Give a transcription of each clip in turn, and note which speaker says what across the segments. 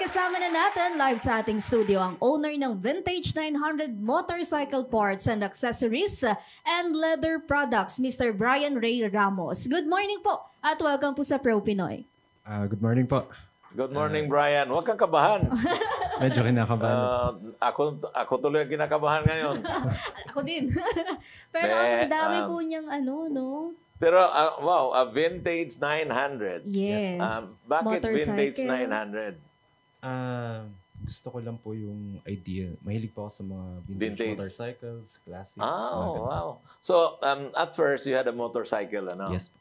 Speaker 1: kasama na natin live sa ating studio ang owner ng Vintage 900 Motorcycle Parts and Accessories and Leather Products, Mr. Brian Ray Ramos. Good morning po at welcome po sa Pro Pinoy.
Speaker 2: Good morning po.
Speaker 3: Good morning, Brian. Huwag kang kabahan.
Speaker 2: Medyo kinakabahan.
Speaker 3: Ako tuloy ang kinakabahan ngayon.
Speaker 1: Ako din. Pero ang dami po niyang no?
Speaker 3: Pero, wow, a Vintage 900.
Speaker 1: Yes.
Speaker 3: Bakit
Speaker 1: Motorcycle.
Speaker 3: Vintage 900?
Speaker 2: Gusto ko lang po yung idea. Mahilig po ako sa mga
Speaker 3: Vintage.
Speaker 2: motorcycles, classics. mga ganun.
Speaker 3: Wow. So, at first, you had a motorcycle, ano?
Speaker 2: Yes po.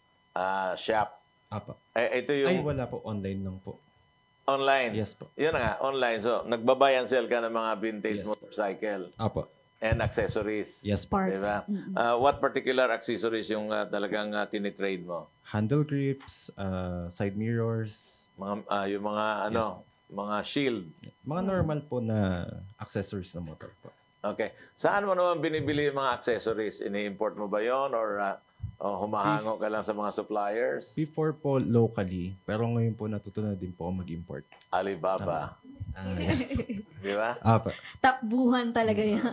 Speaker 3: Shop.
Speaker 2: Apa.
Speaker 3: Ito
Speaker 2: Ay,
Speaker 3: yung
Speaker 2: wala po. Online lang po.
Speaker 3: online.
Speaker 2: Yes po.
Speaker 3: Yun na nga, online. So, nagbabuy and sell ka ng mga vintage
Speaker 2: Yes.
Speaker 3: motorcycle
Speaker 2: Apa.
Speaker 3: and accessories.
Speaker 2: Yes po.
Speaker 1: Parts.
Speaker 3: Diba? What particular accessories yung talagang tinitrade mo?
Speaker 2: Handle grips, side mirrors,
Speaker 3: Yung mga mga shield.
Speaker 2: mga normal po na accessories ng motor po.
Speaker 3: Okay. Saan mo naman binibili yung mga accessories? Ini-import mo ba yon or humahango ka lang sa mga suppliers?
Speaker 2: Before po locally, pero ngayon po natuto na din po ako mag-import.
Speaker 3: Alibaba.
Speaker 2: Yes po.
Speaker 3: Di ba?
Speaker 2: Apa.
Speaker 1: Takbuhan talaga yan.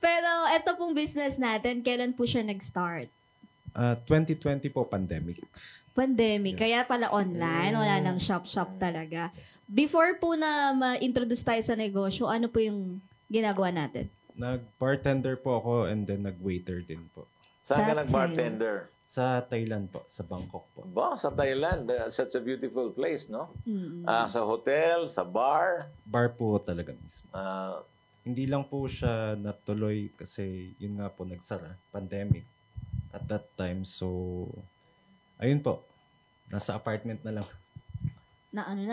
Speaker 1: Pero ito pong business natin, kailan po siya nag-start?
Speaker 2: 2020 po, pandemic.
Speaker 1: Pandemic. Kaya pala online, wala nang shop-shop talaga. Before po na ma-introduce tayo sa negosyo, ano po yung ginagawa natin?
Speaker 2: Nag-bartender po ako and then nag-waiter din po.
Speaker 1: Sa
Speaker 3: Saan ka nag-bartender?
Speaker 2: Sa Thailand po, sa Bangkok po.
Speaker 3: Ba, sa Thailand. Such a beautiful place, no?
Speaker 1: Mm.
Speaker 3: Sa hotel, sa bar.
Speaker 2: Bar po talaga mismo.
Speaker 3: Ah,
Speaker 2: Hindi lang po siya natuloy kasi yun nga po nagsara, pandemic at that time. So, ayun po, nasa apartment na lang.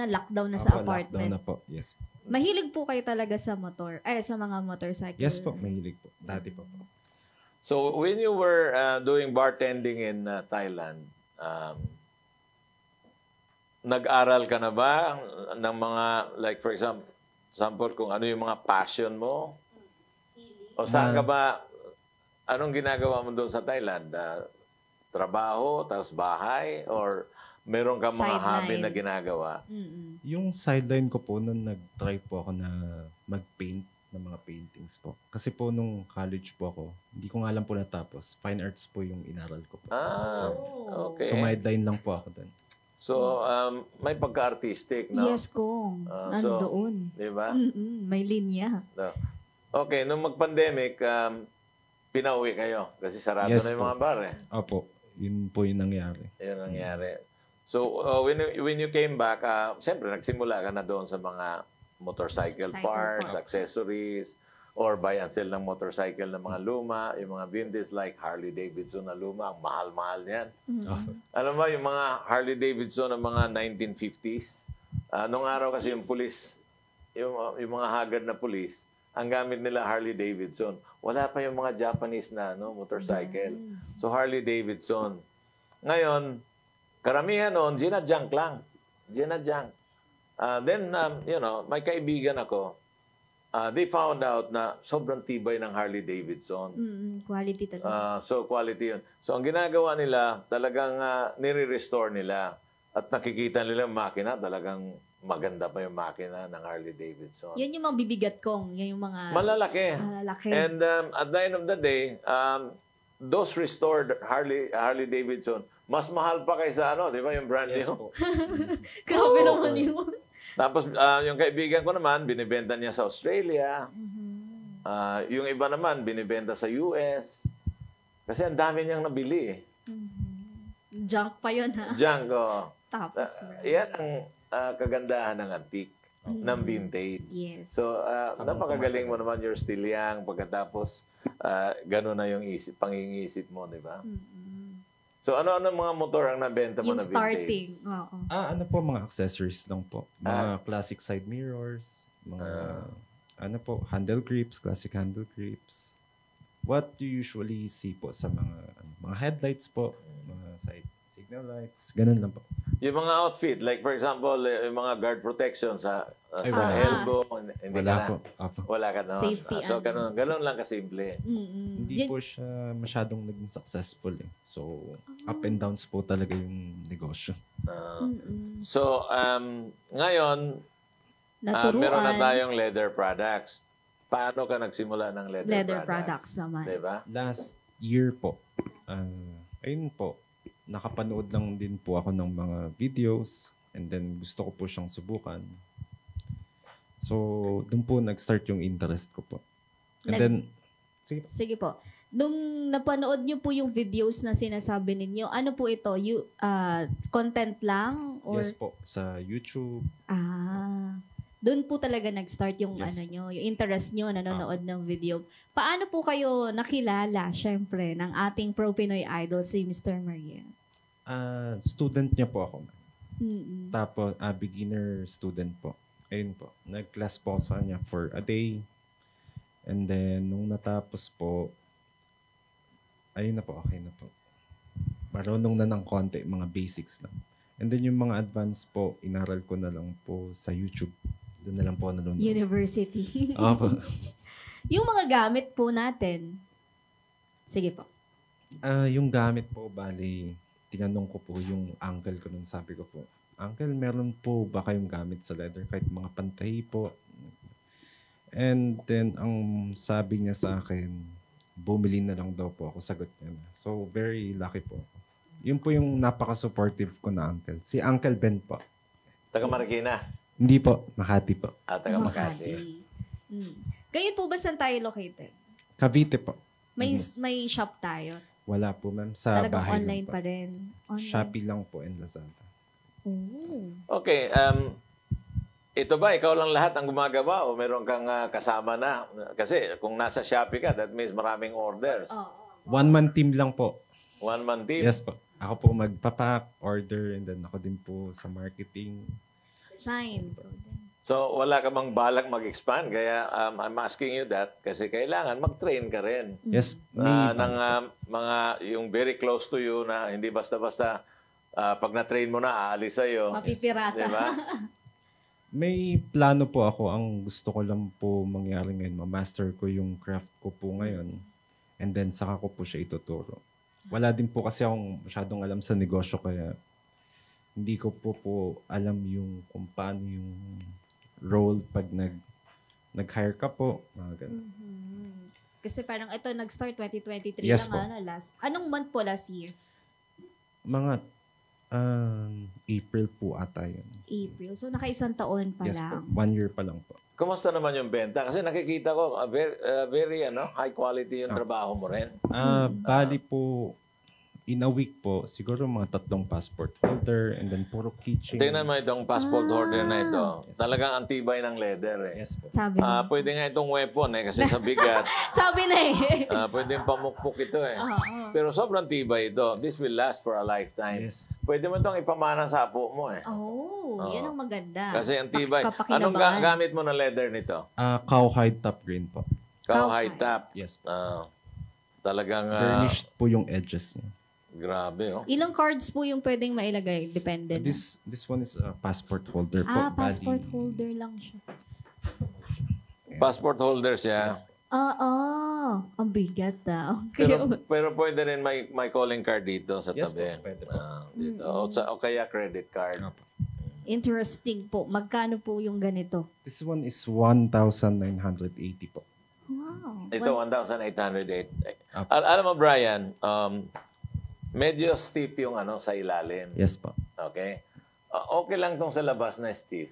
Speaker 1: Lockdown na
Speaker 2: Opo,
Speaker 1: sa
Speaker 2: lockdown
Speaker 1: apartment.
Speaker 2: na po, yes.
Speaker 1: Mahilig po kayo talaga sa sa mga motorcycle?
Speaker 2: Yes po, mahilig po. Dati po.
Speaker 3: so, when you were doing bartending in Thailand, nag-aral ka na ba ng mga, like for example, kung ano yung mga passion mo? O saan ka ba, anong ginagawa mo doon sa Thailand? Trabaho, tapos bahay? Or meron ka mga hobby
Speaker 1: Sideline.
Speaker 3: na ginagawa?
Speaker 1: Mm-mm.
Speaker 2: Yung sideline ko po, nung nag-try po ako na mag-paint ng mga paintings po. Kasi po nung college po ako, hindi ko nga alam po natapos. Fine arts po yung inaral ko po.
Speaker 3: Okay.
Speaker 2: So, sideline lang po ako doon.
Speaker 3: So, may pagka-artistic, no?
Speaker 1: Yes, Kong.
Speaker 3: so,
Speaker 1: Nandoon.
Speaker 3: Di ba?
Speaker 1: May linya.
Speaker 3: No. Okay, nung mag-pandemic, pinauwi kayo kasi sarado
Speaker 2: Yes
Speaker 3: na yung
Speaker 2: po.
Speaker 3: mga bar eh.
Speaker 2: Opo, yun po yung nangyari.
Speaker 3: Yun ang nangyari. So, when you came back, siyempre, nagsimula ka na doon sa mga motorcycle
Speaker 1: Cycle
Speaker 3: parts,
Speaker 1: parts.
Speaker 3: accessories, or buy and sell ng motorcycle ng mga luma, yung mga vintage like Harley Davidson na luma, ang mahal-mahal niyan.
Speaker 2: Opo.
Speaker 3: Alam mo, yung mga Harley Davidson ng mga 1950s, nung araw kasi yung pulis, yung mga haggard na pulis, ang gamit nila Harley Davidson. Wala pa yung mga Japanese na motorcycle. So Harley Davidson. Ngayon, karamihan noon, ginadjunk lang. Ginadjunk. Then, may kaibigan ako, they found out na sobrang tibay ng Harley Davidson.
Speaker 1: Quality talaga.
Speaker 3: So, quality yun. So, ang ginagawa nila, talagang nire-restore nila. At nakikita nila yung makina, talagang maganda pa yung makina ng Harley Davidson.
Speaker 1: Yan yung mga bibigat kong. Yan yung mga
Speaker 3: Malalaki.
Speaker 1: malalaki.
Speaker 3: And at the end of the day, those restored Harley Davidson, mas mahal pa kaysa di ba, yung brand
Speaker 2: Yes
Speaker 3: new.
Speaker 2: po.
Speaker 1: Grabe naman yun.
Speaker 3: Tapos, yung kaibigan ko naman, binibenta niya sa Australia. Yung iba naman, binibenta sa US. Kasi ang dami niyang nabili eh.
Speaker 1: Junk pa yun, ha?
Speaker 3: Junk, oh.
Speaker 1: Tapos,
Speaker 3: Yan ang kagandahan ng antique, ng vintage.
Speaker 1: Yes.
Speaker 3: So, napakagaling mo naman, you're still young. Pagkatapos, gano'n na yung pangingisip mo, di ba? So, ano mga motor ang nabenta mo
Speaker 1: yung
Speaker 3: na vintage?
Speaker 1: starting. Oo.
Speaker 2: Ano po, mga accessories lang po. Mga classic side mirrors, mga, handle grips, classic handle grips. What do you usually see po sa mga headlights po, mga side signal lights, ganun lang po.
Speaker 3: Yung mga outfit, like for example, yung mga guard protection sa
Speaker 2: wala.
Speaker 3: elbow, hindi
Speaker 2: Wala
Speaker 3: ka na.
Speaker 2: po. Apo.
Speaker 3: Wala ka na.
Speaker 1: Safety,
Speaker 3: So, ganun lang kasimple.
Speaker 2: Hindi po siya masyadong naging successful eh. So, up and downs po talaga yung negosyo.
Speaker 3: So, ngayon,
Speaker 1: Naturuan.
Speaker 3: Meron na tayong leather products. Paano ka nagsimula ng leather
Speaker 1: products naman.
Speaker 3: Diba?
Speaker 2: Last year po, ayun po, nakapanood lang din po ako ng mga videos and then gusto ko po siyang subukan. So, doon po nag-start yung interest ko po. And then,
Speaker 1: Sige po. Nung napanood niyo po yung videos na sinasabi ninyo, ano po ito? Content lang? Or?
Speaker 2: yes po, sa YouTube.
Speaker 1: Doon po talaga nag-start yung
Speaker 2: Yes.
Speaker 1: yung interest nyo nanonood ng video. Paano po kayo nakilala, syempre, ng ating Pro Pinoy Idol, si Mr. Marian?
Speaker 2: Student niya po ako.
Speaker 1: Mm-mm.
Speaker 2: Tapos, beginner student po. Ayun po. Nag-class po sa kanya for a day. And then, nung natapos po, ayun na po, okay na po. Marunong na ng konti, mga basics lang. And then, yung mga advanced po, inaral ko na lang po sa YouTube. Doon na lang po nanonood.
Speaker 1: University.
Speaker 2: Opo.
Speaker 1: Yung mga gamit po natin. Sige po.
Speaker 2: Yung gamit po, bali, tinanong ko po yung uncle ko nung sabi ko po, Uncle, meron po ba kayong gamit sa leather? Kahit mga pantahi po. And then, ang sabi niya sa akin, bumili na lang daw po ako. Sagot niya na. So, very lucky po ako. Yun po yung napaka-supportive ko na uncle. Si Uncle Ben po.
Speaker 3: Taga Marikina.
Speaker 2: Hindi po, Makati po.
Speaker 3: Taga Makati.
Speaker 1: Kayo po ba saan tayo located?
Speaker 2: Cavite po.
Speaker 1: May shop tayo.
Speaker 2: Wala po, ma'am. Sa
Speaker 1: Talagang
Speaker 2: bahay
Speaker 1: online
Speaker 2: lang po.
Speaker 1: pa rin. Online.
Speaker 2: Shopee lang po and Lazada.
Speaker 3: Okay, ito ba, ikaw lang lahat ang gumagawa o meron kang kasama na? Kasi kung nasa Shopee ka, that means maraming orders.
Speaker 2: One-man team lang po.
Speaker 3: One-man team.
Speaker 2: Yes po. Ako po magpapak, order, and then ako din po sa marketing.
Speaker 1: Sign.
Speaker 3: So, wala ka bang balak mag-expand? Kaya I'm asking you that kasi kailangan mag-train ka rin.
Speaker 2: Yes.
Speaker 3: Ng mga yung very close to you na hindi basta-basta pag na-train mo na, aalis sa'yo.
Speaker 1: Mapipirata.
Speaker 3: Diba?
Speaker 2: May plano po ako. Ang gusto ko lang po mangyari ngayon, ma-master ko yung craft ko po ngayon. And then, saka ko po siya ituturo. Wala din po kasi akong masyadong alam sa negosyo, kaya hindi ko po alam yung kung paano yung role pag nag-hire ka po. Mga ganun.
Speaker 1: Kasi parang ito, nag-start 2023
Speaker 2: Yes
Speaker 1: lang,
Speaker 2: po.
Speaker 1: last. Anong month po last year?
Speaker 2: Mga April po ata yun.
Speaker 1: April. So, naka-isang taon pa
Speaker 2: Yes po.
Speaker 1: lang.
Speaker 2: 1 year pa lang po.
Speaker 3: Kumusta naman yung benta? Kasi nakikita ko, very high quality yung trabaho mo rin.
Speaker 2: Bali po, in a week po, siguro mga 3 passport holder and then puro keychain.
Speaker 3: Tingnan mo itong passport holder na ito. Talagang antibay ng leather eh.
Speaker 2: Yes po.
Speaker 1: Sabi mo.
Speaker 3: Pwede nga itong weapon eh, kasi sa bigat.
Speaker 1: Sabi na eh.
Speaker 3: Pwede pamukpok ito eh. Pero sobrang tibay ito. This will last for a lifetime.
Speaker 2: Yes.
Speaker 3: Pwede mo itong ipamana sa apo mo eh.
Speaker 1: Yan ang maganda.
Speaker 3: Kasi ang tibay.
Speaker 1: Kapakinabangan.
Speaker 3: Anong gamit mo na leather nito?
Speaker 2: Cowhide top green po.
Speaker 3: Cowhide top.
Speaker 2: Yes po.
Speaker 3: Talagang
Speaker 2: Burnished po yung edges niya.
Speaker 3: grabe oh.
Speaker 1: Ilang cards po yung pwedeng mailagay? Depende na.
Speaker 2: This one is a passport holder po.
Speaker 1: Passport holder lang siya.
Speaker 3: Passport holder siya.
Speaker 1: Ang bigat Okay.
Speaker 3: Pero pwede rin may calling card dito sa
Speaker 2: Yes
Speaker 3: tabi.
Speaker 2: po, pwede po.
Speaker 3: Dito. O kaya credit card.
Speaker 2: Opo.
Speaker 1: Interesting po. Magkano po yung ganito?
Speaker 2: This one is 1,980 po.
Speaker 1: Wow.
Speaker 3: Ito, 1,808.
Speaker 2: Apo.
Speaker 3: Alam mo, Brian, medyo stiff yung sa ilalim.
Speaker 2: Yes po.
Speaker 3: Okay? Okay lang tong sa labas na stiff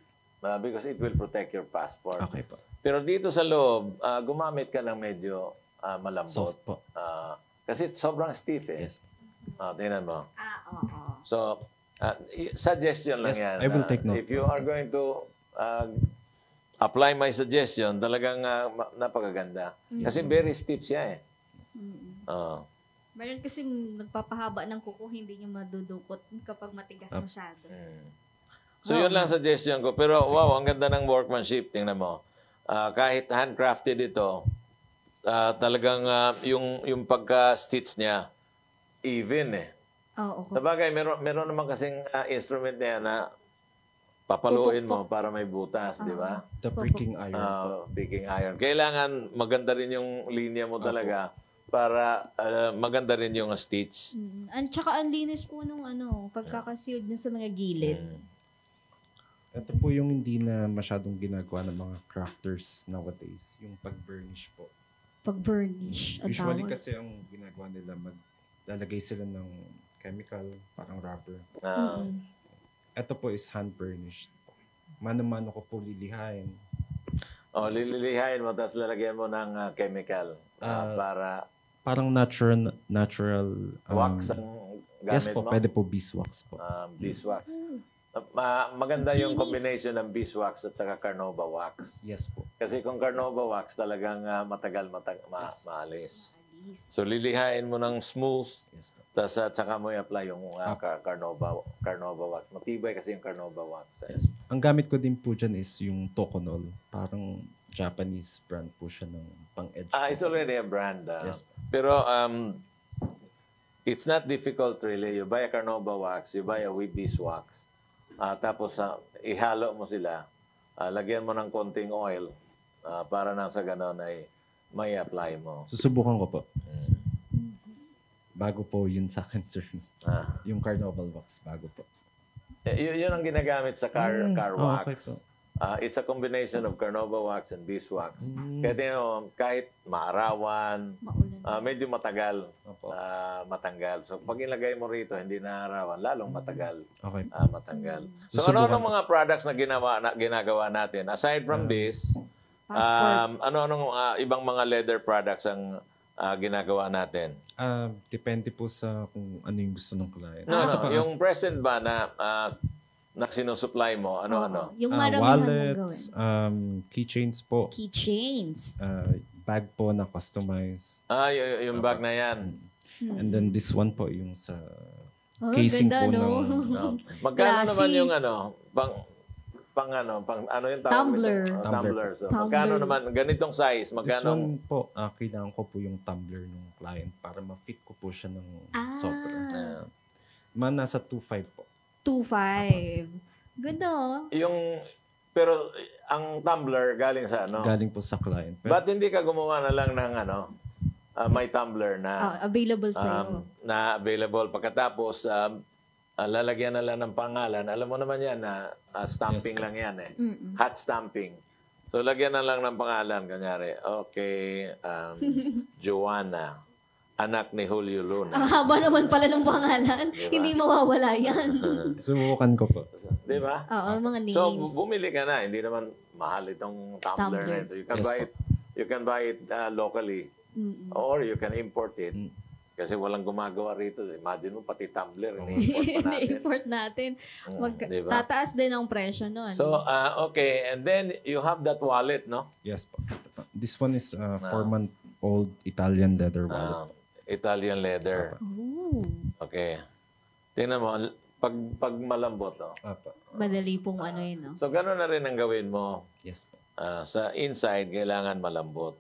Speaker 3: because it will protect your passport.
Speaker 2: Okay po.
Speaker 3: Pero dito sa loob, gumamit ka ng medyo malambot.
Speaker 2: Soft po.
Speaker 3: Kasi sobrang stiff eh.
Speaker 2: Yes.
Speaker 3: Tingnan mo.
Speaker 1: Oo.
Speaker 3: So, suggestion lang
Speaker 2: Yes,
Speaker 3: yan.
Speaker 2: I will take note.
Speaker 3: If you are going to apply my suggestion, talagang napakaganda. Kasi very stiff siya eh.
Speaker 1: Meron kasi nagpapahaba ng kuko, hindi niya madudukot kapag matigas masyado.
Speaker 3: So, yun lang suggestion ko. Pero wow, ang ganda ng workmanship. Tingnan mo. Kahit handcrafted ito, talagang yung pagka-stitch niya, even eh.
Speaker 1: Oo.
Speaker 3: Sabagay, meron naman kasing instrument na yan na papaluin mo para may butas, di ba?
Speaker 2: The breaking iron.
Speaker 3: Baking iron. Kailangan maganda rin yung linya mo talaga para maganda rin yung stitch.
Speaker 1: Tsaka ang linis po nung pagkakasealed na sa mga gilid.
Speaker 2: Ito po yung hindi na masyadong ginagawa ng mga crafters nowadays. Yung pag-burnish po.
Speaker 1: Pag-burnish. Ang
Speaker 2: Usually
Speaker 1: tawag.
Speaker 2: kasi ang ginagawa nila, maglalagay sila ng chemical, parang rubber.
Speaker 1: Mm-mm.
Speaker 2: Ito po is hand-burnished. Mano-mano ko po lilihain.
Speaker 3: Lililihain mo, tapos lalagyan mo ng chemical para
Speaker 2: Parang natural
Speaker 3: wax ang gamit
Speaker 2: yes po,
Speaker 3: mo.
Speaker 2: pwede po beeswax po.
Speaker 3: Beeswax. Maganda yung combination ng beeswax at saka carnauba wax.
Speaker 2: Yes po.
Speaker 3: Kasi kung carnauba wax, talagang matagal maalis. So, lilihain mo ng smooth,
Speaker 2: Yes po.
Speaker 3: tapos at saka mo i-apply yung carnauba wax. Matibay kasi yung carnauba wax.
Speaker 2: Yes. Ang gamit ko din po dyan is yung Tokonol. Parang Japanese brand po siya ng pang-edge.
Speaker 3: It's already a brand.
Speaker 2: Yes.
Speaker 3: Pero it's not difficult really. You buy a carnauba wax, you buy a wheat beeswax, tapos ihalo mo sila, lagyan mo ng konting oil para nang sa ganon ay may apply mo.
Speaker 2: Susubukan ko po. Bago po yun sa akin, sir. Yung carnival wax, bago po.
Speaker 3: Yun ang ginagamit sa car wax.
Speaker 2: Okay po.
Speaker 3: It's a combination of carnauba wax and beeswax. Kaya kahit maarawan,
Speaker 1: Maulan.
Speaker 3: medyo matagal
Speaker 2: Opo.
Speaker 3: matanggal. So pag ilagay mo rito, hindi naarawan, lalong matagal
Speaker 2: Okay.
Speaker 3: matanggal. So
Speaker 2: Susubukan
Speaker 3: ano-ano mga products na ginagawa natin? Aside from this,
Speaker 1: Passport.
Speaker 3: ano-anong ibang mga leather products ang ginagawa natin?
Speaker 2: Depende po sa kung ano yung gusto ng client.
Speaker 3: No, yung present ba na sinusupply mo, ano-ano?
Speaker 1: Yung maramihan mong gawin.
Speaker 2: Wallets, keychains po,
Speaker 1: Keychains.
Speaker 2: bag po na customized.
Speaker 3: Yung bag na yan.
Speaker 2: And then this one po yung sa
Speaker 1: Oh,
Speaker 2: casing
Speaker 1: ganda,
Speaker 2: po
Speaker 1: no?
Speaker 2: ng
Speaker 3: Magkano
Speaker 1: Classy.
Speaker 3: naman yung pang ano yung tawag
Speaker 1: Tumbler.
Speaker 3: nito?
Speaker 2: Tumbler.
Speaker 3: Tumbler. So,
Speaker 1: Tumbler.
Speaker 3: magkano naman ganitong size?
Speaker 2: This
Speaker 3: Magkano?
Speaker 2: one po, kailangan ko po yung tumbler ng client para ma-fit ko po siya ng sobra. Nasa 2.5 po.
Speaker 1: 2.5. Ganda, oh.
Speaker 3: Pero ang tumbler galing sa ano?
Speaker 2: Galing po sa client. Pero,
Speaker 3: Ba't hindi ka gumawa na lang ng may tumbler na
Speaker 1: Available sa'yo.
Speaker 3: na available pagkatapos lalagyan na lang ng pangalan. Alam mo naman yan na stamping
Speaker 2: Yes,
Speaker 3: lang yan eh.
Speaker 1: Mm-mm.
Speaker 3: Hot stamping. So lagyan na lang ng pangalan kanyari. Okay, Joanna, anak ni Julio Luna.
Speaker 1: Ang haba naman pala ng pangalan. Hindi mawawala yan.
Speaker 2: subukan ko po.
Speaker 3: Di ba?
Speaker 1: Oo, mga names.
Speaker 3: So bumili ka na, hindi naman mahal itong tumbler na ito. You can
Speaker 2: Yes,
Speaker 3: buy
Speaker 2: po.
Speaker 3: it. You can buy it locally. Or you can import it. Kasi walang gumagawa rito. Imagine mo, pati tumbler, ini-import pa natin.
Speaker 1: I-import natin.
Speaker 3: Diba?
Speaker 1: Tataas din ang presyo nun.
Speaker 3: So, okay. And then, you have that wallet, no?
Speaker 2: Yes po. This one is 4-month-old Italian leather wallet.
Speaker 3: Italian leather.
Speaker 1: Ooh,
Speaker 3: Okay. Tingnan mo, pag malambot, no?
Speaker 2: Apa.
Speaker 1: madali pong ano yun, no?
Speaker 3: So, gano'n na rin ang gawin mo.
Speaker 2: Yes po.
Speaker 3: Sa inside, kailangan malambot.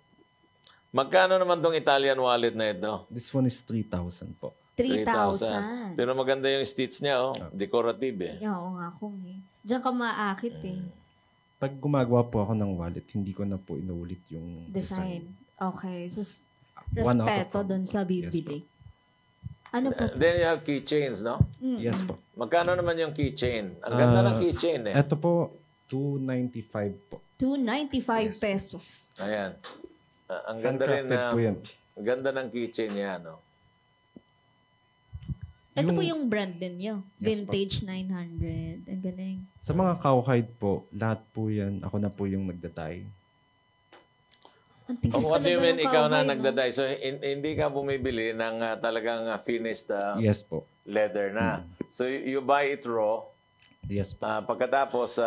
Speaker 3: Magkano naman tong Italian wallet na ito?
Speaker 2: This one is 3,000 po.
Speaker 1: 3,000.
Speaker 3: Pero maganda yung stitch niya, oh. Decorative, eh.
Speaker 1: Oo nga kung eh. Diyan ka maakit eh.
Speaker 2: Pag gumagawa po ako ng wallet, hindi ko na po inuulit yung
Speaker 1: Design.
Speaker 2: design.
Speaker 1: Okay. So,
Speaker 2: One out of
Speaker 1: respeto
Speaker 2: one.
Speaker 1: doon sa bibili. Ano po?
Speaker 3: Then you have keychains, no?
Speaker 2: Yes po.
Speaker 3: Magkano naman yung keychain? Ang ganda ng keychain, eh.
Speaker 2: Ito po, 295 po.
Speaker 1: 295 pesos.
Speaker 3: Ayan. Ang ganda rin
Speaker 2: Handcrafted
Speaker 3: na...
Speaker 2: po yan.
Speaker 3: Ang ganda ng keychain niya, no?
Speaker 1: Ito po yung brand din nyo.
Speaker 2: Yes,
Speaker 1: Vintage 900. Ang galing.
Speaker 2: Sa mga cowhide po, lahat po yan, ako na po yung nagdatay.
Speaker 1: Ang tigas
Speaker 3: What do you
Speaker 1: talaga
Speaker 3: mean
Speaker 1: ng
Speaker 3: ikaw na
Speaker 1: cowhide, no?
Speaker 3: nagdaday? So, hindi ka bumibili ng talagang finished
Speaker 2: Yes po.
Speaker 3: leather na. So, you buy it raw.
Speaker 2: Yes po.
Speaker 3: Pagkatapos,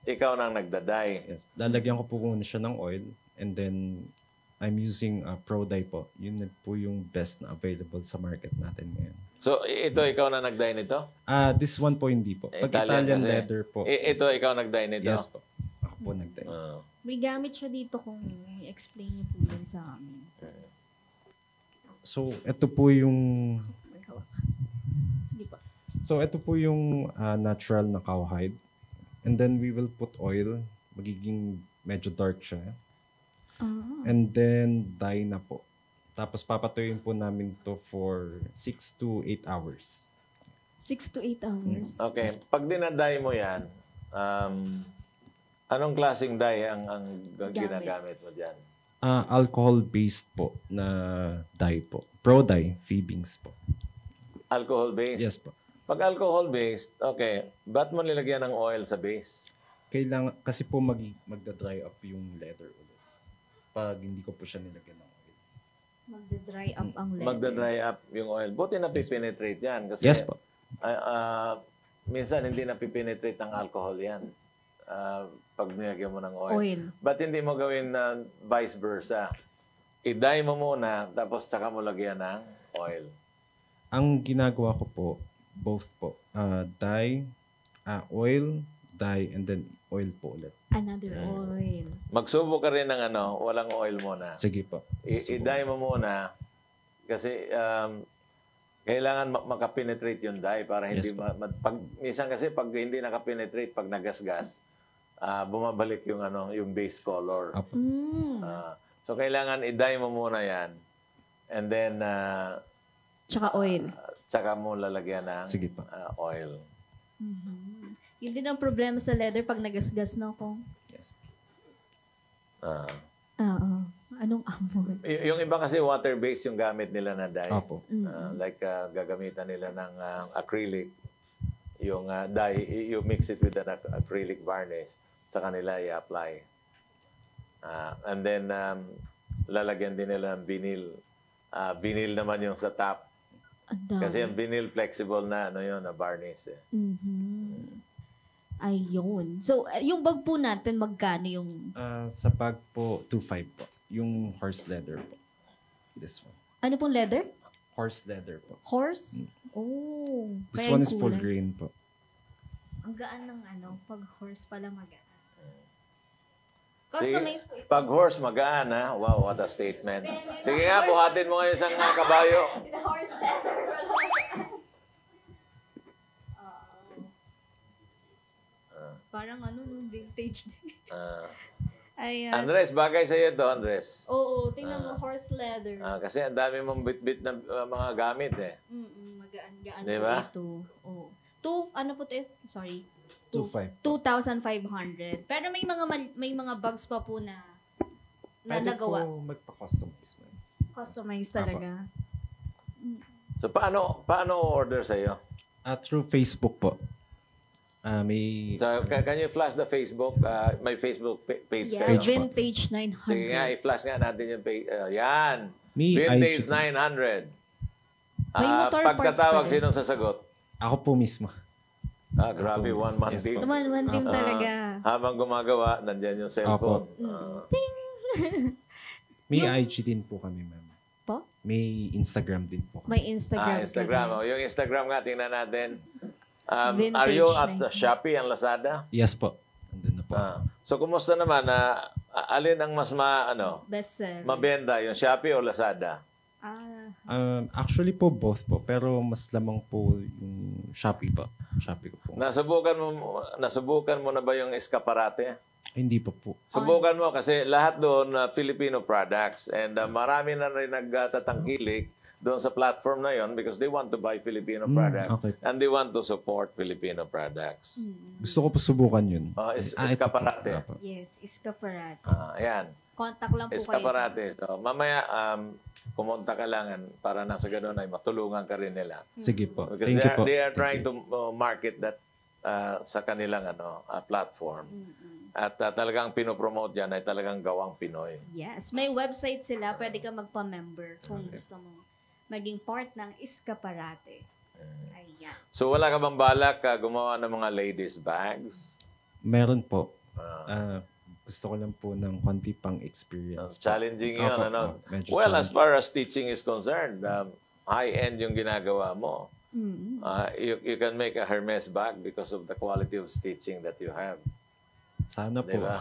Speaker 3: ikaw nang nagdaday.
Speaker 2: Yes. Lalagyan ko po muna siya ng oil and then I'm using Pro Dye po. Yun na po yung best na available sa market natin ngayon.
Speaker 3: So, ito ikaw na nagday nito?
Speaker 2: This one po hindi po. Pag Italian
Speaker 3: kasi.
Speaker 2: leather po.
Speaker 3: Ito ikaw nagday nito?
Speaker 2: Yes po. Ako po nag-dye.
Speaker 1: May gamit siya dito kung i-explain niyo po yan sa amin.
Speaker 2: So, ito po yung
Speaker 1: Maghawak. Sige po.
Speaker 2: So, ito po yung natural na cowhide. And then we will put oil. Magiging medyo dark siya. And then dye na po. Tapos papatuyuin po namin to for 6 to 8 hours.
Speaker 1: 6 to 8 hours.
Speaker 3: Okay. Pag dinaday mo yan, Anong klaseng dye ang ginagamit mo dyan?
Speaker 2: Alcohol-based po na dye po. Pro dye, Phoebings po.
Speaker 3: Alcohol-based?
Speaker 2: Yes po.
Speaker 3: Pag alcohol-based, okay, ba't mo nilagyan ng oil sa base?
Speaker 2: Kailangan, kasi po magda-dry up yung leather ulit. Pag hindi ko po siya nilagyan ng oil.
Speaker 1: Magda-dry up ang leather.
Speaker 3: Magda-dry up yung oil. Buti na pipenetrate yan. Kasi,
Speaker 2: Yes po.
Speaker 3: minsan hindi na pipenetrate ng alcohol yan. Pag nilagyan mo ng oil.
Speaker 1: Oil.
Speaker 3: Ba't hindi mo gawin na vice versa? I-dye mo muna, tapos saka mo lagyan ng oil.
Speaker 2: Ang ginagawa ko po, both po. Dye, oil, dye, and then oil po ulit.
Speaker 1: Another oil.
Speaker 3: Magsubo ka rin ng walang oil muna.
Speaker 2: Sige po.
Speaker 3: I-dye mo muna kasi kailangan makapenetrate yung dye para hindi
Speaker 2: Yes,
Speaker 3: minsan kasi pag hindi nakapenetrate, pag nagasgas, bumabalik yung yung base color.
Speaker 2: Apo.
Speaker 3: So kailangan i-dye mo muna yan and then
Speaker 1: Tsaka oil.
Speaker 3: tsaka mo lalagyan ng
Speaker 2: Sige po.
Speaker 3: oil.
Speaker 1: Yun din ang problema sa leather pag nagasgas na ako.
Speaker 2: Yes.
Speaker 3: Ah.
Speaker 1: Oo. Anong amoy?
Speaker 3: Yung iba kasi water-based yung gamit nila na dye.
Speaker 2: Apo.
Speaker 3: Like gagamitan nila ng acrylic. Yung dye, you mix it with an acrylic varnish sa kanila i-apply. And then, lalagyan din nila ng vinyl. Vinyl naman yung sa top.
Speaker 1: Ang dami.
Speaker 3: Kasi yung vinyl flexible na, na varnish.
Speaker 1: Ayun. So, yung bag po natin, magkano yung...
Speaker 2: Sa bag po, 2.5 po. Yung horse leather po. This one.
Speaker 1: Ano pong leather?
Speaker 2: Horse leather po.
Speaker 1: Horse? Oh.
Speaker 2: This
Speaker 1: kaya
Speaker 2: one
Speaker 1: yung
Speaker 2: is full
Speaker 1: kulay.
Speaker 2: grain po.
Speaker 1: Ang gaan ng pag horse pala magaan.
Speaker 3: Sige,
Speaker 1: Customize po ito.
Speaker 3: pag horse, magaan ha. Wow, what a statement. Sige nga, buhatin mo ngayon isang kabayo.
Speaker 1: The horse leather. Parang nung vintage. Ayan.
Speaker 3: Andres, bagay sa iyo to, Andres.
Speaker 1: Oo, tingnan mo, horse leather.
Speaker 3: Kasi ang dami mong bit-bit na mga gamit eh.
Speaker 1: Magaan-gaan
Speaker 3: Diba?
Speaker 1: po ito. Oo. Ano po ito? Sorry.
Speaker 2: 2.5.
Speaker 1: 2,500. Pero may mga bags pa po na nagawa.
Speaker 2: Pwede po magpa-customize man.
Speaker 1: Customize talaga.
Speaker 3: So, paano order sa iyo?
Speaker 2: Through Facebook po. May...
Speaker 3: So, can you flash the Facebook? May Facebook page
Speaker 1: Yeah,
Speaker 3: kayo?
Speaker 1: Vintage 900.
Speaker 3: Sige nga, i-flash nga natin yung page. Yan.
Speaker 2: May
Speaker 3: Vintage
Speaker 2: IG.
Speaker 3: 900.
Speaker 1: May motor
Speaker 3: Pagkatawag,
Speaker 1: parts pa rin.
Speaker 3: sinong sasagot?
Speaker 2: Ako po mismo.
Speaker 3: Grabe,
Speaker 2: Ako,
Speaker 3: one-man
Speaker 2: yes
Speaker 3: team.
Speaker 2: po.
Speaker 1: One team talaga.
Speaker 3: Habang gumagawa, nandyan yung cellphone.
Speaker 2: May IG din po kami, ma'am.
Speaker 1: Po?
Speaker 2: May Instagram din po kami.
Speaker 1: May Instagram.
Speaker 3: Instagram.
Speaker 1: kami.
Speaker 3: Yung Instagram nga, tingnan natin.
Speaker 1: Vintage
Speaker 3: Are you at
Speaker 1: 19.
Speaker 3: Shopee and Lazada?
Speaker 2: Yes po. Andun na po.
Speaker 3: So, kumusta naman? Alin ang mas
Speaker 1: Best seller.
Speaker 3: mabenta, yung Shopee o Lazada?
Speaker 2: Actually po, both po. Pero mas lamang po yung Shopee po. Shopee ko po.
Speaker 3: Nasubukan mo na ba yung escaparate?
Speaker 2: Hindi pa po.
Speaker 3: Subukan mo kasi lahat doon Filipino products and marami na rin nagtatangkilik doon sa platform na yon because they want to buy Filipino products
Speaker 2: okay.
Speaker 3: and they want to support Filipino products.
Speaker 2: Gusto ko po subukan yun.
Speaker 3: Ito po.
Speaker 2: Escaparate.
Speaker 1: Yes, Escaparate.
Speaker 3: Ayan.
Speaker 1: Contact lang po kayo.
Speaker 3: Escaparate. So, mamaya, pumunta ka lang para nasa ganun ay matulungan ka rin nila.
Speaker 2: Sige po.
Speaker 3: Because
Speaker 2: Thank you po.
Speaker 3: they are
Speaker 2: Thank
Speaker 3: trying
Speaker 2: you.
Speaker 3: to market that sa kanilang platform. At talagang pinopromote yan ay talagang gawang Pinoy.
Speaker 1: Yes, may website sila. Pwede ka magpa-member kung gusto mo maging part ng Escaparate. Ayan.
Speaker 3: So wala ka bang balak gumawa ng mga ladies bags?
Speaker 2: Meron po. Gusto ko lang po ng konti pang experience.
Speaker 3: Challenging yun,
Speaker 2: Opo, medyo
Speaker 3: Well, as
Speaker 2: challenging.
Speaker 3: far as teaching is concerned, high-end yung ginagawa mo. You can make a Hermes bag because of the quality of stitching that you have.
Speaker 2: Sana po.
Speaker 3: Diba?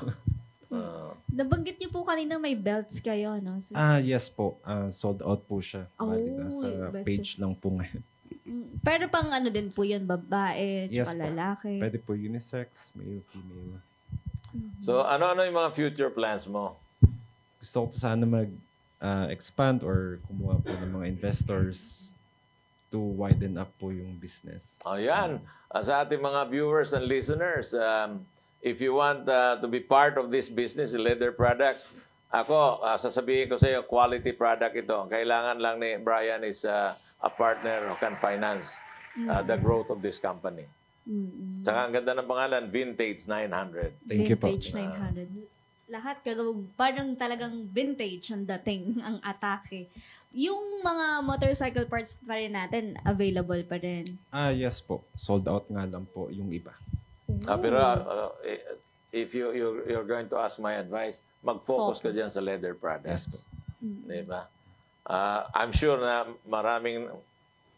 Speaker 1: Nabanggit niyo po kanina may belts kayo, no? So,
Speaker 2: Yes po. Sold out po siya. Bali, nasa
Speaker 1: basta-
Speaker 2: page lang po ngayon.
Speaker 1: pero pang din po yun, babae,
Speaker 2: Yes
Speaker 1: tsaka
Speaker 2: po.
Speaker 1: lalaki.
Speaker 2: Pwede po unisex, male, female.
Speaker 3: So ano-ano yung mga future plans mo?
Speaker 2: Gusto ko po sana mag-expand or kumuha po ng mga investors to widen up po yung business?
Speaker 3: O yan. Sa ating mga viewers and listeners, if you want to be part of this business, leather products, ako, sasabihin ko sa iyo, quality product ito. Kailangan lang ni Brian is a partner who can finance the growth of this company. Saka ang ganda ng pangalan, Vintage 900.
Speaker 2: Thank you po.
Speaker 1: Vintage 900. Lahat parang talagang vintage ang dating, ang atake. Yung mga motorcycle parts pa rin natin, available pa rin.
Speaker 2: Yes po. Sold out nga lang po yung iba.
Speaker 3: Pero if you're going to ask my advice, mag-focus ka dyan sa leather products.
Speaker 2: Yes po.
Speaker 3: Diba? I'm sure na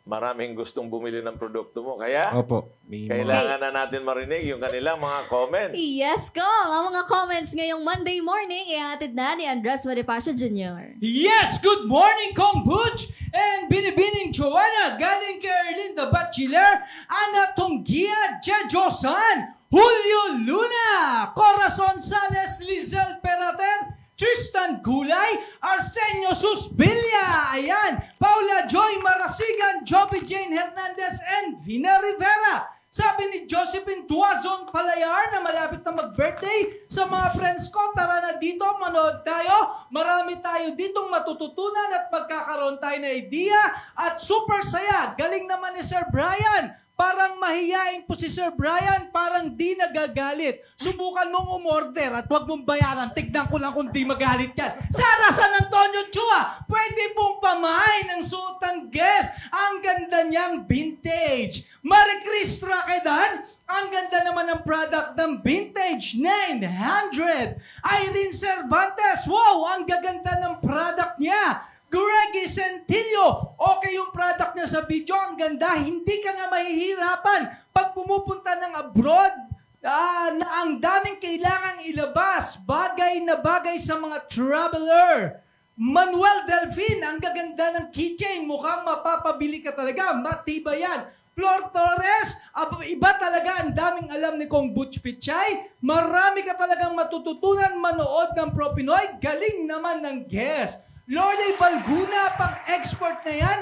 Speaker 3: maraming gustong bumili ng produkto mo. Kaya,
Speaker 2: Opo. May
Speaker 3: kailangan na natin marinig yung kanilang mga comments.
Speaker 1: Yes, Kong! Ang mga comments ngayong Monday morning, ihatid na ni Andres Bonifacio Jr.
Speaker 4: Yes, good morning, Kong Butch and Binibining Joanna, galing kay Erlinda Bachelor, Ana Tongia, Jejosan, Julio Luna, Corazon Sales, Lizelle Perater, Tristan Gulay, Arsenio Susbilia, ayan, Paula Joy Marasigan, Joby Jane Hernandez, and Vina Rivera. Sabi ni Josephine Tuazon Palayar na malapit na mag-birthday sa mga friends ko, tara na dito, manood tayo. Marami tayo ditong matututunan at magkakaroon tayo na idea at super saya. Galing naman ni Sir Brian. Parang mahiyain po si Sir Brian, parang di nagagalit. Subukan mong umorder at huwag mong bayaran. Tignan ko lang kung di magalit yan. Sara San Antonio Chua, pwede pong pamahay ng suotang guest. Ang ganda niyang vintage. Marie Chris Rakedan, ang ganda naman ng product ng Vintage 900. Irene Cervantes, wow, ang gaganda ng product niya. Greggy Centillo, okay yung product niya sa video, ang ganda, hindi ka na mahihirapan pag pumupunta ng abroad na ang daming kailangang ilabas, bagay na bagay sa mga traveler. Manuel Delfin, ang gaganda ng keychain, mukhang mapapabili ka talaga, matibay yan. Flor Torres, iba talaga, ang daming alam ni Kong Butch Pichay. Marami ka talagang matututunan manood ng Pro Pinoy, galing naman ng guest. Lorelei Balguna, pang-export na yan,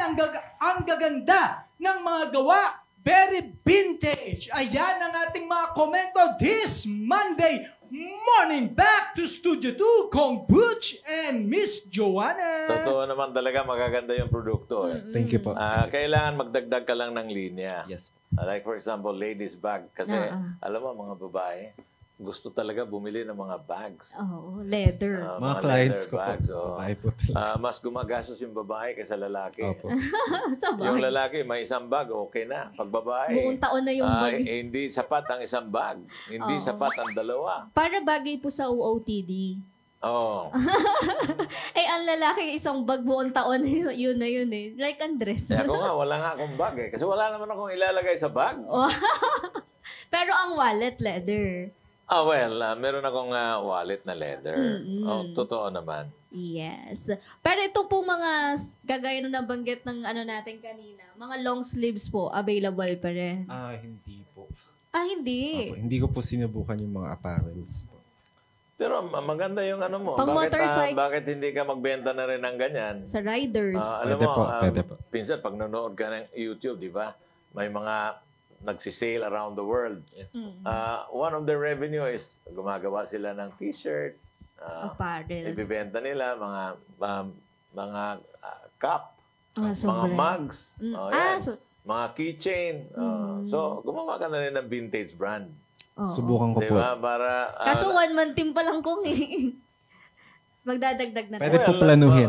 Speaker 4: ang gaganda ng mga gawa. Very vintage. Ayan ang ating mga komento this Monday morning. Back to Studio 2, Kong Butch and Miss Joanna.
Speaker 3: Totoo naman talaga, magaganda yung produkto.
Speaker 2: Thank you po.
Speaker 3: Kailangan magdagdag ka lang ng linya.
Speaker 2: Yes po.
Speaker 3: Like for example, ladies bag. Kasi alam mo, mga babae, gusto talaga bumili ng mga bags.
Speaker 1: Oo, leather.
Speaker 2: Mga clients
Speaker 3: leather
Speaker 2: ko po.
Speaker 3: bags, oo.
Speaker 2: Babae po talaga.
Speaker 3: Mas gumagastos yung babae kaysa lalaki.
Speaker 2: Opo.
Speaker 1: Sa
Speaker 3: Yung
Speaker 1: bags.
Speaker 3: lalaki, may isang bag, okay na. Pag babae,
Speaker 1: Buong taon na yung bag.
Speaker 3: hindi sapat ang isang bag. Hindi
Speaker 1: Oo.
Speaker 3: sapat ang dalawa.
Speaker 1: Para bagay po sa OOTD.
Speaker 3: Oo.
Speaker 1: Ang lalaki, isang bag buong taon, yun na yun eh. Like Andres.
Speaker 3: Ako nga, wala nga akong bag eh. Kasi wala naman akong ilalagay sa bag.
Speaker 1: Pero ang wallet, leather.
Speaker 3: Meron akong wallet na leather. Totoo naman.
Speaker 1: Yes. Pero ito po mga, gagaya nung nabanggit ng natin kanina, mga long sleeves po, available pa rin.
Speaker 2: Hindi po.
Speaker 1: Hindi.
Speaker 2: Opo, hindi ko po sinubukan yung mga apparels po.
Speaker 3: Pero maganda yung mo.
Speaker 1: Pang motorcycle.
Speaker 3: Bakit hindi ka magbenta na rin ng ganyan?
Speaker 1: Sa riders.
Speaker 3: Alam
Speaker 2: Pwede
Speaker 3: mo,
Speaker 2: po, pwede po.
Speaker 3: Pinsan, pag nanonood ka ng YouTube, di ba? May mga nagsisale around the world.
Speaker 2: Yes po.
Speaker 3: One of the revenue is gumagawa sila ng t-shirt.
Speaker 1: Apparels.
Speaker 3: Ibibenta nila mga cup, mga
Speaker 1: Sobra.
Speaker 3: mugs, yan.
Speaker 1: Mm.
Speaker 3: mga keychain. So, gumawa ka na rin ng vintage brand.
Speaker 2: Subukan ko
Speaker 3: Di
Speaker 2: po.
Speaker 3: ba? Para,
Speaker 1: Kaso one-man team pa lang kung eh. Magdadagdag na
Speaker 2: Pwede
Speaker 1: tayo.
Speaker 2: po planuhin.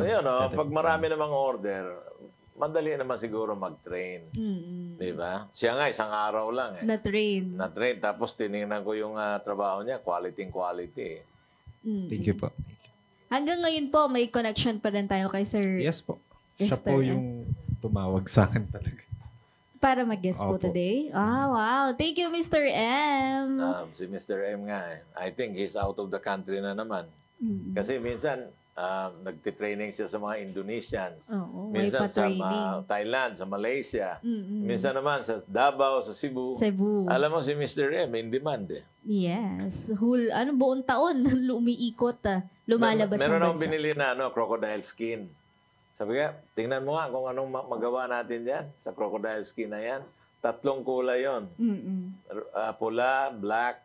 Speaker 3: Pag marami namang order, madali naman siguro mag-train. Di ba? Siya nga, isang araw lang eh.
Speaker 1: Na-train.
Speaker 3: Na-train. Tapos tinignan ko yung trabaho niya, quality.
Speaker 2: Thank you po.
Speaker 1: Hanggang ngayon po, may connection pa rin tayo kay Sir
Speaker 2: Yes po. Siya po yung tumawag sa akin talaga.
Speaker 1: para mag-guest po
Speaker 2: Opo.
Speaker 1: today. Wow. Thank you, Mr. M.
Speaker 3: Si Mr. M nga I think he's out of the country na naman. Kasi minsan, nagtitraining siya sa mga Indonesians.
Speaker 1: Oo, may
Speaker 3: Minsan sa
Speaker 1: pa-training.
Speaker 3: Thailand, sa Malaysia. Minsan naman sa Davao, sa Cebu.
Speaker 1: Cebu.
Speaker 3: Alam mo si Mr. M, in demand eh.
Speaker 1: Yes. Buong taon, lumiikot. Lumalabas ng
Speaker 3: Meron akong
Speaker 1: bansa.
Speaker 3: binili na crocodile skin. Sabi nga, tingnan mo nga kung anong magawa natin dyan sa crocodile skin na yan. 3 kulay yon. Pula, black,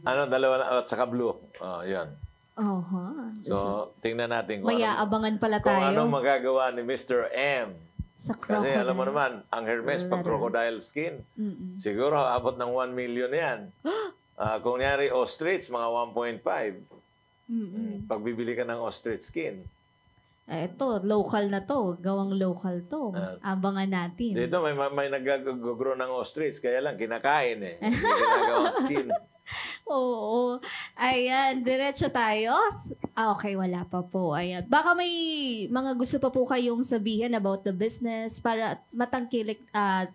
Speaker 3: dalawa, at saka blue. Oh, yan. So, tingnan natin kung
Speaker 1: Mayaabangan pala
Speaker 3: kung
Speaker 1: tayo
Speaker 3: anong magagawa ni Mr. M.
Speaker 1: sa
Speaker 3: Kasi
Speaker 1: crocodile.
Speaker 3: alam mo naman, ang Hermes pag crocodile skin, siguro abot ng 1 million yan. Kung nyari ostrich, mga 1.5. Pagbibili ka ng ostrich skin.
Speaker 1: Ito, local na to. Gawang local to. Abangan natin.
Speaker 3: Dito may nag-grow ng ostrich, kaya lang kinakain eh. Hindi ginagawang skin.
Speaker 1: Oo. Ayan, diretso tayo. Okay, wala pa po. Ayan. Baka may mga gusto pa po kayong sabihin about the business para matangkilik at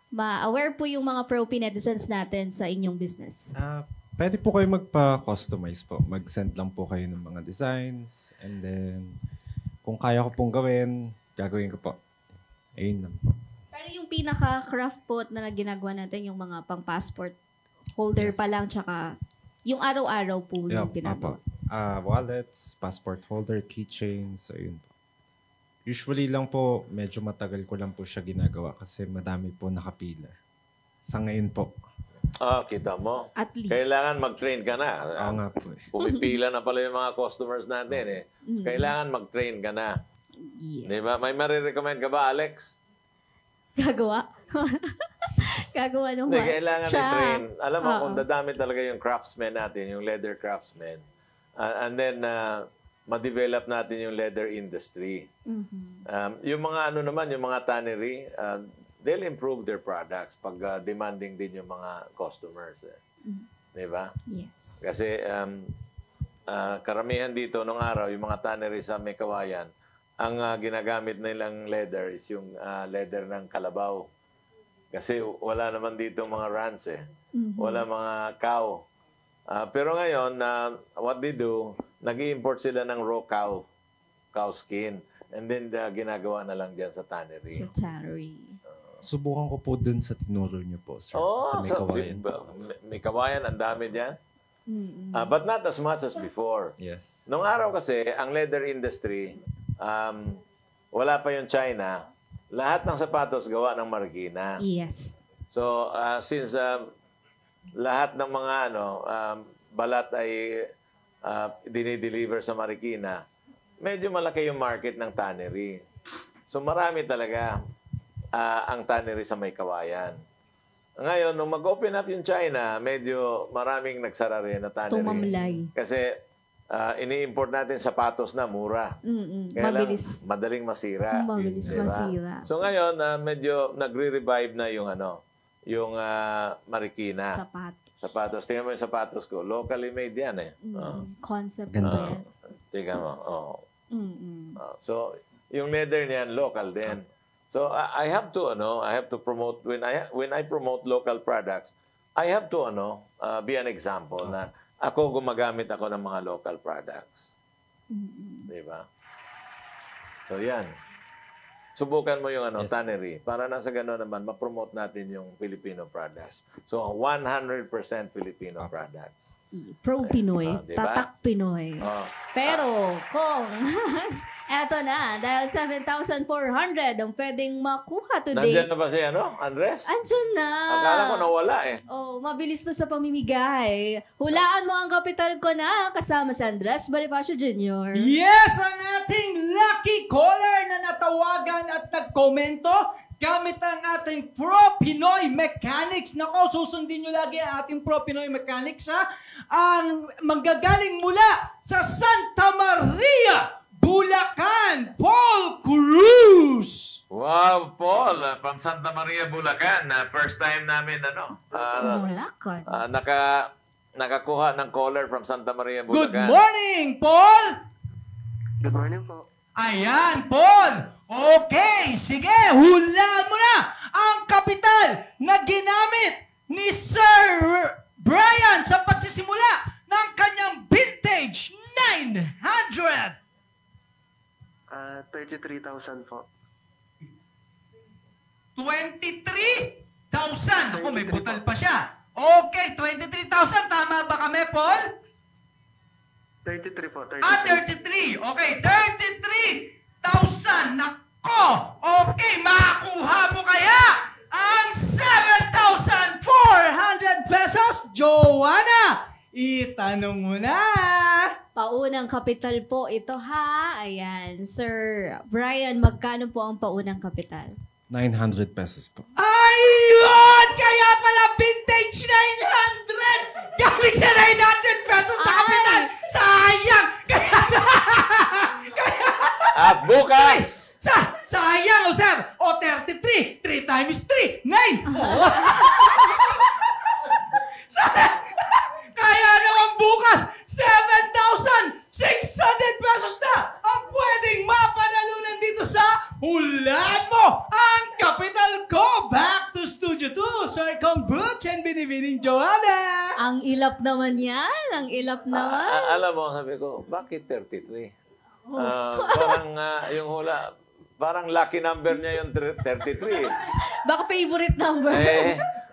Speaker 1: ma-aware po yung mga pro netizens natin sa inyong business.
Speaker 2: Pwede po kayo magpa-customize po. Mag-send lang po kayo ng mga designs. And then, kung kaya ko pong gagawin ko po. Ayun lang po.
Speaker 1: Pero yung pinaka-craft po na ginagawa natin, yung mga pang-passport holder pa lang, tsaka yung araw-araw po yung pinagawa.
Speaker 2: Wallets, passport holder, keychains, ayun po. Usually lang po, medyo matagal ko lang po siya ginagawa kasi madami po nakapila. Sa ngayon po.
Speaker 3: Kita mo.
Speaker 1: At least.
Speaker 3: Kailangan mag-train ka na.
Speaker 2: Oo nga po eh.
Speaker 3: Pumipila na pala yung mga customers natin eh. Kailangan mag-train ka na.
Speaker 1: Yes.
Speaker 3: Di ba? May marirecommend ka ba, Alex?
Speaker 1: Gagawa? Gagawa nung
Speaker 3: Hindi, kailangan i-train. Alam mo,
Speaker 1: Oo.
Speaker 3: kung dadami talaga yung craftsmen natin, yung leather craftsmen, and then ma-develop natin yung leather industry. Yung mga yung mga tannery, they'll improve their products pag demanding din yung mga customers. Di ba?
Speaker 1: Yes.
Speaker 3: Kasi karamihan dito nung araw, yung mga tannery sa may kawayan, ang ginagamit nilang leather is yung leather ng kalabaw. Kasi wala naman dito mga ranch eh. Wala mga cow. Pero ngayon, what they do, nag-i-import sila ng raw cow skin. And then ginagawa na lang dyan sa tannery.
Speaker 1: Sa tannery.
Speaker 2: Subukan ko po dun sa tinuro niyo po, sir. Sa may kawayan.
Speaker 3: May kawayan, ang dami dyan. But not as much as before.
Speaker 2: Yes.
Speaker 3: Nung araw kasi, ang leather industry, wala pa yung China. Lahat ng sapatos gawa ng Marikina.
Speaker 1: Yes.
Speaker 3: So, since lahat ng mga balat ay dinideliver sa Marikina, medyo malaki yung market ng tannery. So, marami talaga ang tannery sa may kawayan. Ngayon, nung mag-open up yung China, medyo maraming nagsara rin na tannery.
Speaker 1: Tumamlay.
Speaker 3: Kasi ini-import natin sapatos na mura. Kaya
Speaker 1: Mabilis.
Speaker 3: lang, madaling masira.
Speaker 1: Mabilis
Speaker 3: Diba?
Speaker 1: masira.
Speaker 3: So ngayon, medyo nagre-revive na yung yung Marikina. Sapatos. Tingnan mo yung sapatos ko. Locally made yan eh.
Speaker 1: Concept
Speaker 2: Ganda.
Speaker 1: ba yan?
Speaker 3: Tingnan mo. So, yung leather niyan, local din. So, I have to promote, when I promote local products, I have to, be an example na ako gumagamit ako ng mga local products. Diba? So, yan. Subukan mo yung tannery para nasa gano'n naman, ma-promote natin yung Filipino products. So, 100% Filipino products.
Speaker 1: Pro-Pinoy.
Speaker 3: Diba?
Speaker 1: Tatak Pinoy. Pero, kung eto na, dahil 7,400 ang pwedeng makuha today.
Speaker 3: Nandiyan na ba si Andres?
Speaker 1: Andyan na.
Speaker 3: Akala ko nawala eh.
Speaker 1: Mabilis to sa pamimigay. Hulaan mo ang kapital ko na kasama si Andres Bonifacio Jr.
Speaker 4: Yes, ang ating lucky caller na natawagan at nagkomento gamit ang ating Pro Pinoy Mechanics. Nako, susundin nyo lagi ang ating Pro Pinoy Mechanics ha. Ang manggagaling mula sa Santa Maria, Bulacan, Paul Cruz.
Speaker 3: Wow, Paul, from Santa Maria, Bulacan. First time namin,
Speaker 1: Bulacan.
Speaker 3: nakakuha ng caller from Santa Maria, Bulacan.
Speaker 4: Good morning, Paul!
Speaker 5: Good morning po.
Speaker 4: Ayan, Paul! Okay, sige, hulaan mo na ang kapital na ginamit ni Sir Brian sa pagsisimula ng kanyang vintage 900.
Speaker 5: 33,000 po.
Speaker 4: 23,000. Ako, may butal pa siya. Okay, 23,000. Tama ba kami, Paul?
Speaker 5: 33 po. 33.
Speaker 4: 33. Okay, 33,000 Nako! Okay, makakuha mo kaya ang 7,400 pesos? Joanna, itanong mo na!
Speaker 1: Paunang kapital po ito ha. Ayan, Sir Brian, magkano po ang paunang kapital?
Speaker 2: 900 pesos po.
Speaker 4: Ayun! Kaya pala vintage 900! Galing sa 900 pesos na kapital! Sayang!
Speaker 3: At bukas,
Speaker 4: Sayang, sir! O 33! 3 times 3! 9! Kaya naman bukas, 7,600 pesos na ang pwedeng mapanalunan dito sa Hulaan Mo ang Kapital Ko! Back to Studio 2, Sir Kong Butch and Binibining Joanna!
Speaker 1: Ang ilap naman yan. Ang ilap naman.
Speaker 3: alam mo, sabi ko, bakit 33? Parang yung hula, parang lucky number niya yung 33.
Speaker 1: Baka favorite number.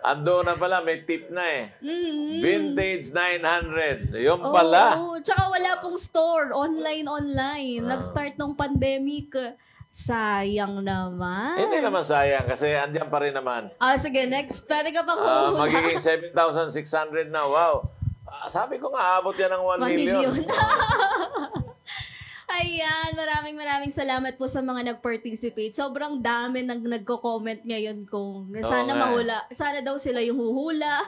Speaker 3: Ando na pala, may tip na eh.
Speaker 1: Mm-hmm.
Speaker 3: Vintage 900. Yung pala.
Speaker 1: Oo, tsaka wala pong store. Online. Nag-start nung pandemic. Sayang naman.
Speaker 3: Hindi naman sayang kasi andyan pa rin naman.
Speaker 1: Sige, next. Pwede ka pang huhula.
Speaker 3: Magiging 7,600 na. Wow. Sabi ko nga, abot yan ng 1 million.
Speaker 1: Ayan, maraming salamat po sa mga nag-participate. Sobrang dami nagko-comment ngayon kung sana mahula. Sana daw sila yung huhula.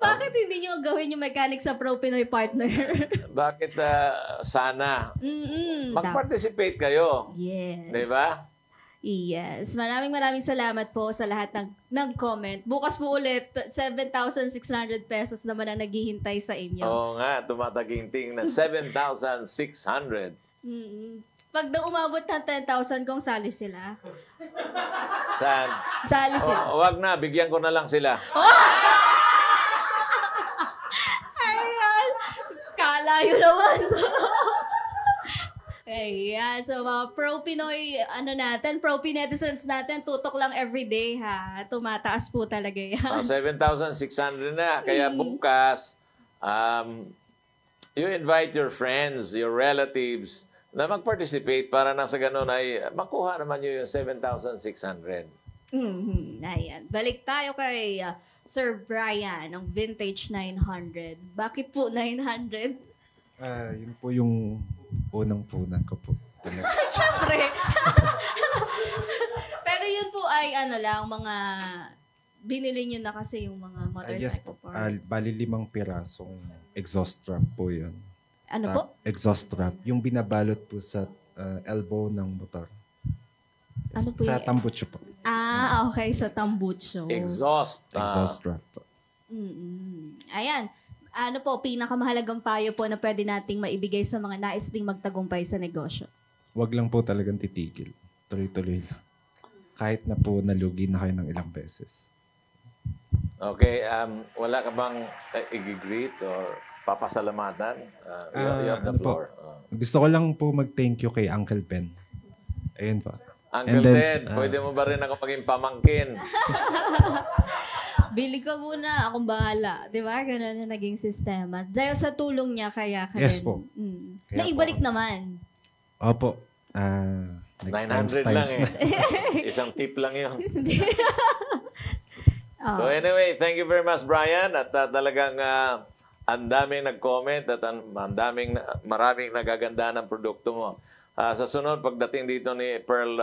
Speaker 1: Bakit hindi nyo gawin yung mechanic sa Pro Pinoy Partner?
Speaker 3: Bakit sana? Mag-participate kayo.
Speaker 1: Yes.
Speaker 3: Di ba?
Speaker 1: Yes. Maraming salamat po sa lahat ng nag-comment. Bukas po ulit, 7,600 pesos naman ang naghihintay sa inyo.
Speaker 3: Oo nga, tumataginting na 7,600.
Speaker 1: Pag daw umabot ng 10,000 kung sali sila.
Speaker 3: Saan?
Speaker 1: Sali sila.
Speaker 3: Wag na, bigyan ko na lang sila.
Speaker 1: Ayan. Kalayo naman. Ayan. So, mga pro-Pinoy, pro Pinetizens natin, tutok lang everyday, ha? Tumataas po talaga yan.
Speaker 3: 7,600 na. Kaya bukas, you invite your friends, your relatives, na mag-participate para na sa ganun ay makuha naman nyo yung 7,600.
Speaker 1: Ayan. Balik tayo kay Sir Brian, ng Vintage 900. Bakit po 900?
Speaker 2: Yun po yung unang-punan ko po.
Speaker 1: Siyempre. Pero yun po ay mga binili nyo na kasi yung mga motorcycle parts.
Speaker 2: Bali 5 pirasong exhaust strap po yun.
Speaker 1: Ano po?
Speaker 2: Exhaust strap. Yung binabalot po sa elbow ng motor.
Speaker 1: Ano po
Speaker 2: sa tambucho po.
Speaker 1: Okay. Sa tambucho.
Speaker 3: Exhaust
Speaker 2: strap po.
Speaker 1: Ayan. Ano po, pinakamahalagang payo po na pwede nating maibigay sa mga nais ding magtagumpay sa negosyo?
Speaker 2: Wag lang po talagang titigil. Tuloy-tuloy lang. Kahit na po nalugi na kayo ng ilang beses.
Speaker 3: Okay, wala ka bang i-greet or papasalamatan? You have the floor.
Speaker 2: Gusto ko lang po mag-thank you kay Uncle Ben. Ayun po.
Speaker 3: Uncle Ted, pwede mo ba rin ako maging pamangkin?
Speaker 1: Bili ka muna, akong bahala. Di ba? Ganun na naging sistema. Dahil sa tulong niya, kaya ka
Speaker 2: Yes
Speaker 1: rin.
Speaker 2: po.
Speaker 1: Naibalik naman.
Speaker 2: Opo.
Speaker 3: 900 lang eh. Isang tip lang yun. So anyway, thank you very much, Brian. At talagang ang daming nag-comment at maraming nagaganda ng produkto mo. Sa sunod, pagdating dito ni Pearl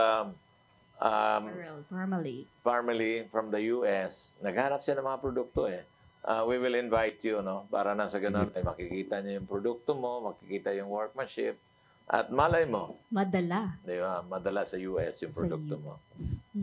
Speaker 3: Parmalee from the US, naghanap siya ng mga produkto eh. We will invite you, no? Para na sa ganun, ay makikita niya yung produkto mo, makikita yung workmanship, at malay mo.
Speaker 1: Madala.
Speaker 3: Di ba? Madala sa US yung produkto mo.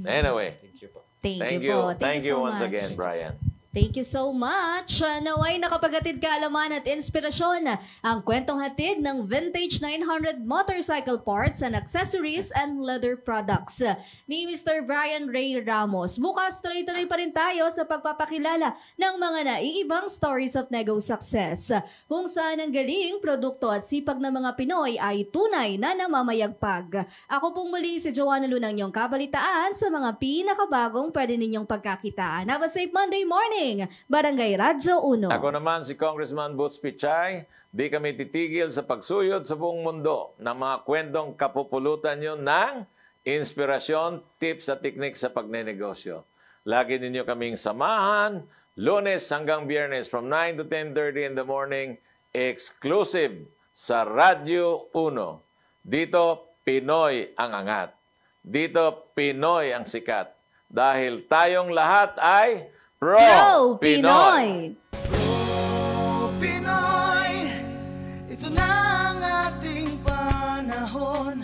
Speaker 3: Anyway.
Speaker 2: Thank you po.
Speaker 1: Thank you po.
Speaker 3: Thank you
Speaker 1: so
Speaker 3: once
Speaker 1: much.
Speaker 3: again, Brian.
Speaker 1: Thank you so much. Naway nakapaghatid kaalaman at inspirasyon ang kwentong hatid ng Vintage 900 motorcycle parts and accessories and leather products ni Mr. Brian Ray Ramos. Bukas tuloy-tuloy pa rin tayo sa pagpapakilala ng mga naiibang stories of nego success. Kung saan ang galing, produkto at sipag ng mga Pinoy ay tunay na namamayagpag. Ako pong muli si Joanna Lunang, yung kabalitaan sa mga pinakabagong pwede ninyong pagkakitaan. Have a safe Monday morning! morning, Barangay Radyo 1.
Speaker 3: Ako naman si Congressman Boots Pichay. Di kami titigil sa pagsuyod sa buong mundo ng mga kwentong kapupulutan nyo ng inspirasyon, tips at teknik sa pagnenegosyo. Lagi ninyo kaming samahan, Lunes hanggang Biyernes from 9 to 10:30 in the morning, exclusive sa Radyo 1. Dito, Pinoy ang angat. Dito, Pinoy ang sikat. Dahil tayong lahat ay
Speaker 1: Pro-Pinoy!
Speaker 6: Pinoy, ito na ang ating panahon.